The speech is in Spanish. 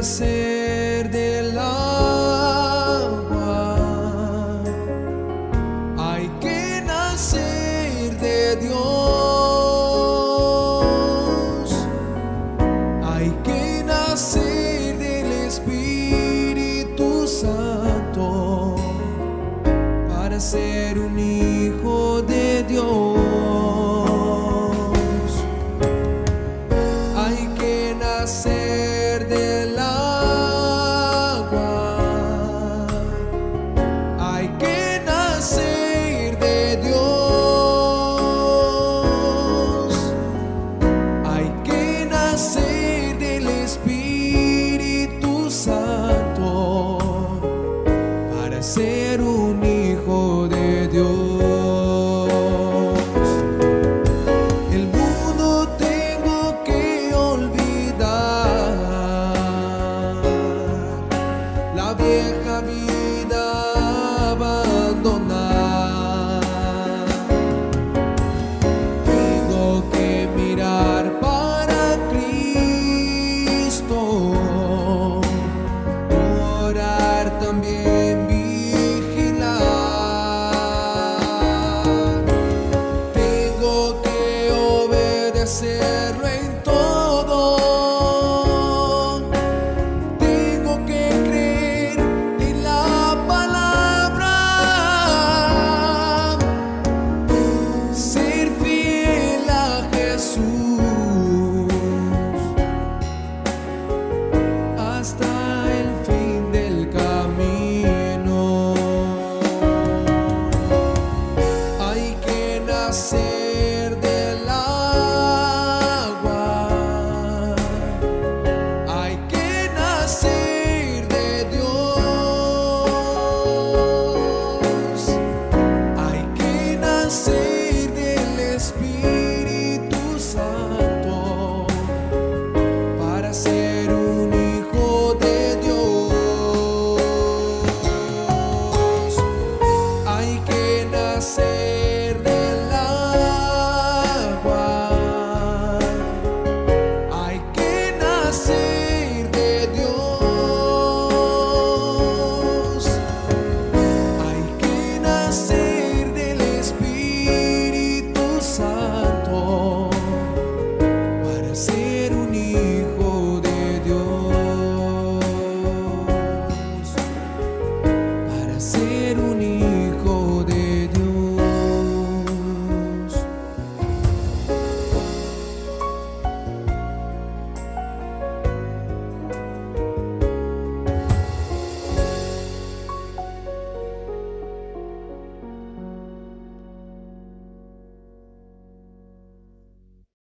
nacer del agua, hay que nacer de Dios, hay que nacer del Espíritu Santo para ser un hijo de Dios. Hay que nacer del agua, hay que nacer de Dios, hay que nacer del Espíritu Santo para ser un hijo de Dios. El mundo tengo que olvidar, la vieja vida abandonar. Tengo que mirar para Cristo, orar también, vigilar. Tengo que obedecer